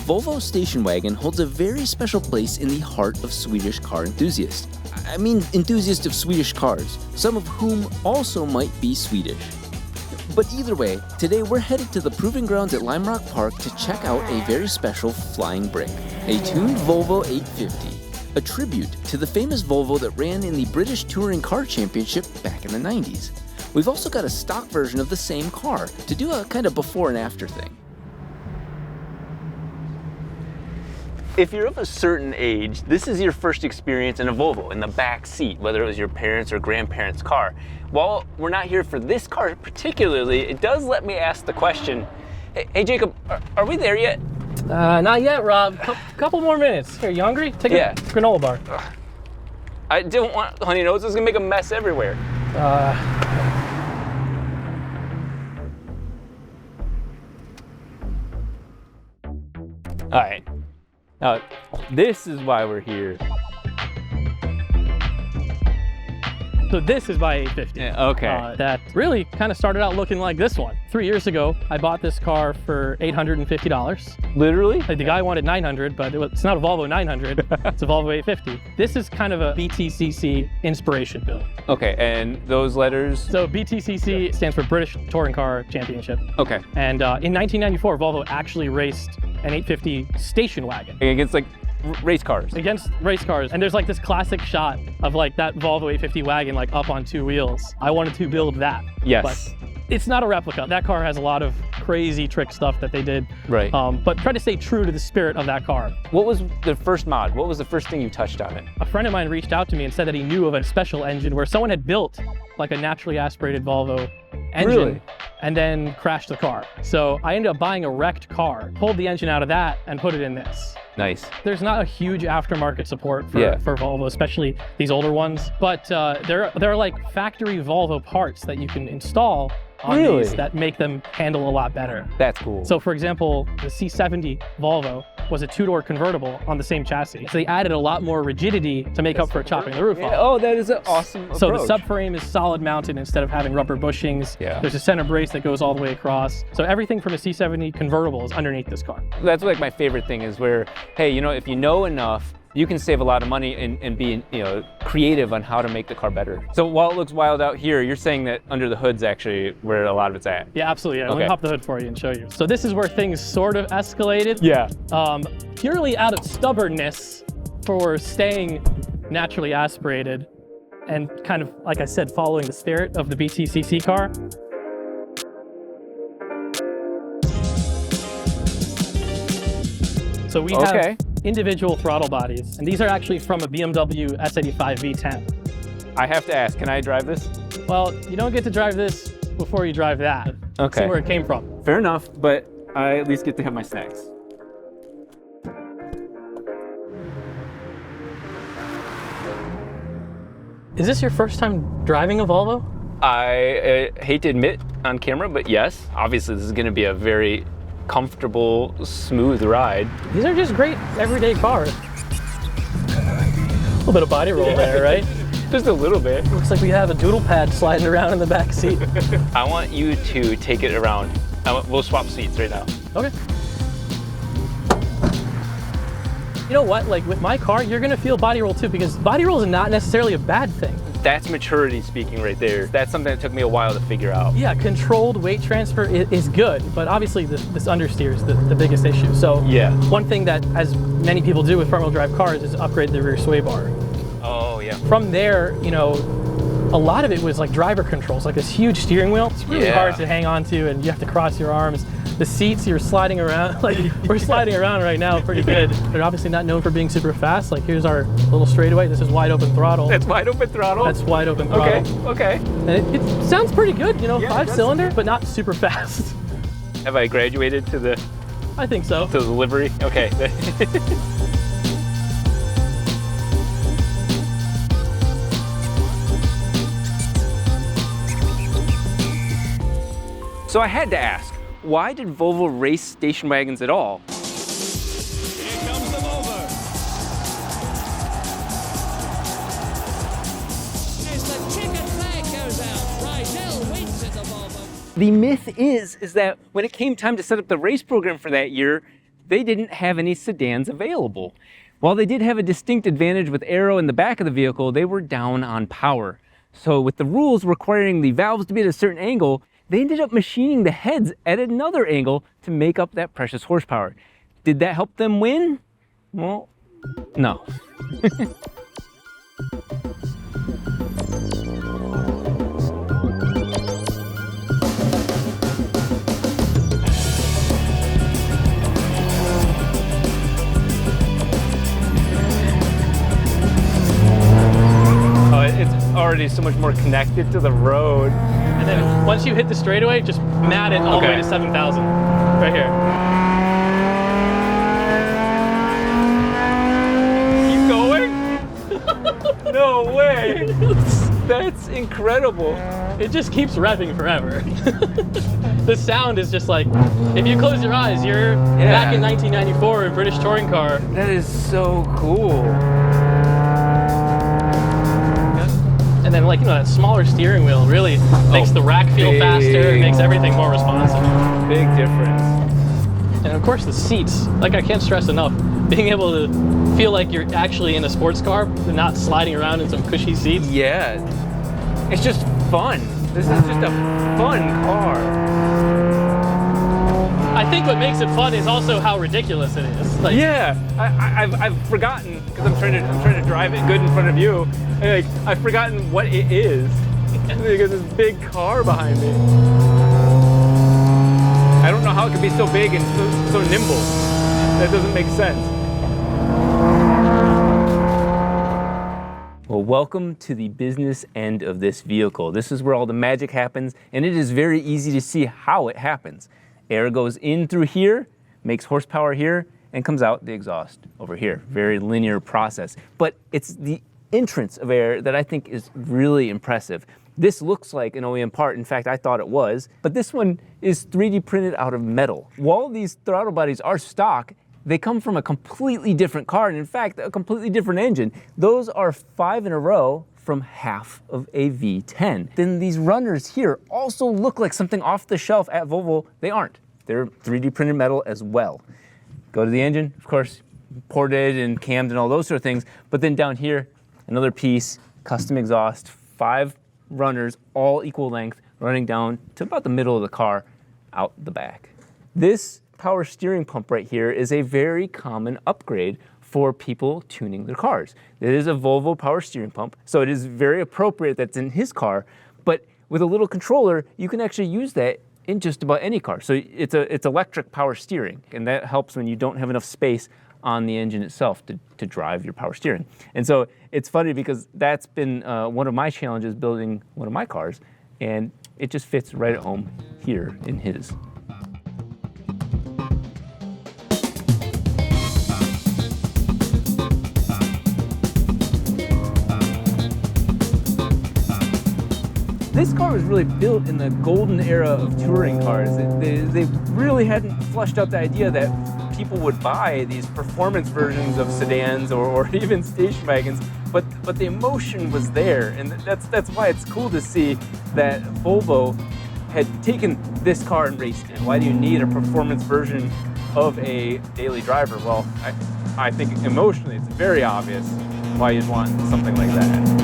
Volvo station wagon holds a very special place in the heart of Swedish car enthusiasts. I mean, enthusiasts of Swedish cars, some of whom also might be Swedish. But either way, today we're headed to the Proving Grounds at Lime Rock Park to check out a very special flying brick, a tuned Volvo 850, a tribute to the famous Volvo that ran in the British Touring Car Championship back in the 90s. We've also got a stock version of the same car to do a kind of before and after thing. If you're of a certain age, this is your first experience in a Volvo, in the back seat, whether it was your parents' or grandparents' car. While we're not here for this car particularly, it does let me ask the question, hey Jacob, are we there yet? Not yet, Rob. Couple more minutes. Here, you hungry? Take a granola bar. I don't want Honey Nose. It's gonna make a mess everywhere. All right. Now, this is why we're here. So this is my 850. Yeah, okay. That really kind of started out looking like this one. 3 years ago, I bought this car for $850. Literally? The guy wanted $900, but it's not a Volvo 900, it's a Volvo 850. This is kind of a BTCC inspiration build. Okay, and those letters? So BTCC stands for British Touring Car Championship. Okay. And in 1994, Volvo actually raced an 850 station wagon. Against like race cars. Against race cars. And there's like this classic shot of like that Volvo 850 wagon like up on two wheels. I wanted to build that. Yes. But it's not a replica. That car has a lot of crazy trick stuff that they did. Right. But try to stay true to the spirit of that car. What was the first mod? What was the first thing you touched on it? A friend of mine reached out to me and said that he knew of a special engine where someone had built like a naturally aspirated Volvo engine. Really? And then crashed the car. So I ended up buying a wrecked car, pulled the engine out of that and put it in this. Nice. There's not a huge aftermarket support for Volvo, especially these older ones, but there are like factory Volvo parts that you can install on these that make them handle a lot better. That's cool. So for example, the C70 Volvo was a two-door convertible on the same chassis. So they added a lot more rigidity to make up for chopping the roof off. Oh, that is an awesome approach. So the subframe is solid mounted instead of having rubber bushings. Yeah. There's a center brace that goes all the way across. So everything from a C70 convertible is underneath this car. That's like my favorite thing is where, hey, you know, if you know enough, you can save a lot of money and be, you know, creative on how to make the car better. So while it looks wild out here, you're saying that under the hood's actually where a lot of it's at. Yeah, absolutely. Yeah. Okay. Let me hop the hood for you and show you. So this is where things sort of escalated. Yeah. Purely out of stubbornness for staying naturally aspirated and kind of, like I said, following the spirit of the BTCC car. So we have individual throttle bodies, and these are actually from a BMW S85 V10. I have to ask, can I drive this? Well, you don't get to drive this before you drive that. Okay. See where it came from. Fair enough, but I at least get to have my snacks. Is this your first time driving a Volvo? I hate to admit on camera, but yes, obviously this is going to be a very comfortable, smooth ride. These are just great everyday cars. A little bit of body roll there, right? Just a little bit. Looks like we have a doodle pad sliding around in the back seat. I want you to take it around. We'll swap seats right now. Okay. You know what, like with my car, you're gonna feel body roll too, because body roll is not necessarily a bad thing. That's maturity speaking right there. That's something that took me a while to figure out. Yeah, controlled weight transfer is good, but obviously this understeer is the biggest issue. So yeah, one thing that, as many people do with front-wheel drive cars, is upgrade the rear sway bar. Oh yeah. From there, you know, a lot of it was like driver controls, like this huge steering wheel. It's really hard to hang on to, and you have to cross your arms. The seats, you're sliding around, like we're sliding around right now pretty good. They're obviously not known for being super fast. Like here's our little straightaway. This is wide open throttle. That's wide open throttle? That's wide open throttle. Okay. And it sounds pretty good, you know, 5-cylinder, but not super fast. Have I graduated to the... I think so. To the livery? Okay. So I had to ask, why did Volvo race station wagons at all? Here comes the Volvo. As the checkered flag goes out, Rydell wins at the Volvo. The myth is that when it came time to set up the race program for that year, they didn't have any sedans available. While they did have a distinct advantage with aero in the back of the vehicle, they were down on power. So with the rules requiring the valves to be at a certain angle, they ended up machining the heads at another angle to make up that precious horsepower. Did that help them win? Well, no. Already so much more connected to the road. And then once you hit the straightaway, just mat it all the way to 7,000. Right here. Keep going? No way. That's incredible. It just keeps revving forever. The sound is just like, if you close your eyes, you're back in 1994 in a British touring car. That is so cool. And then, like, you know, that smaller steering wheel really makes the rack feel faster, it makes everything more responsive. Big difference. And of course the seats, like I can't stress enough, being able to feel like you're actually in a sports car and not sliding around in some cushy seats. Yeah, it's just fun. This is just a fun car. I think what makes it fun is also how ridiculous it is. Like, yeah, I've forgotten, because I'm trying to drive it good in front of you. And like, I've forgotten what it is because this big car behind me. I don't know how it could be so big and so nimble. That doesn't make sense. Well, welcome to the business end of this vehicle. This is where all the magic happens, and it is very easy to see how it happens. Air goes in through here, makes horsepower here, and comes out the exhaust over here. Very linear process. But it's the entrance of air that I think is really impressive. This looks like an OEM part. In fact, I thought it was. But this one is 3D printed out of metal. While these throttle bodies are stock, they come from a completely different car, and in fact, a completely different engine. Those are 5 in a row from half of a V10. Then these runners here also look like something off the shelf at Volvo. They aren't. They're 3D printed metal as well. Go to the engine, of course, ported and cammed and all those sort of things. But then down here, another piece, custom exhaust, 5 runners, all equal length, running down to about the middle of the car, out the back. This power steering pump right here is a very common upgrade for people tuning their cars. It is a Volvo power steering pump, so it is very appropriate that's in his car, but with a little controller, you can actually use that in just about any car. So it's electric power steering, and that helps when you don't have enough space on the engine itself to drive your power steering. And so it's funny because that's been one of my challenges building one of my cars, and it just fits right at home here in his. This car was really built in the golden era of touring cars. They really hadn't fleshed out the idea that people would buy these performance versions of sedans or even station wagons, but the emotion was there, and that's why it's cool to see that Volvo had taken this car and raced it. Why do you need a performance version of a daily driver? Well, I think emotionally it's very obvious why you'd want something like that.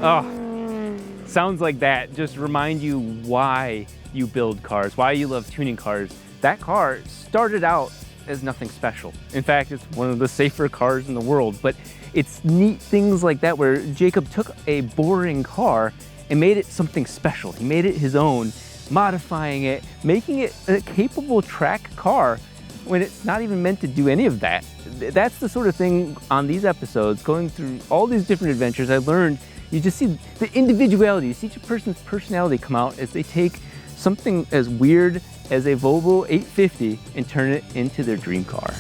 Oh, sounds like that. Just remind you why you build cars, why you love tuning cars. That car started out as nothing special. In fact, it's one of the safer cars in the world, but it's neat things like that where Jacob took a boring car and made it something special. He made it his own, modifying it, making it a capable track car when it's not even meant to do any of that. That's the sort of thing on these episodes, going through all these different adventures I learned. You just see the individuality, you see each person's personality come out as they take something as weird as a Volvo 850 and turn it into their dream car.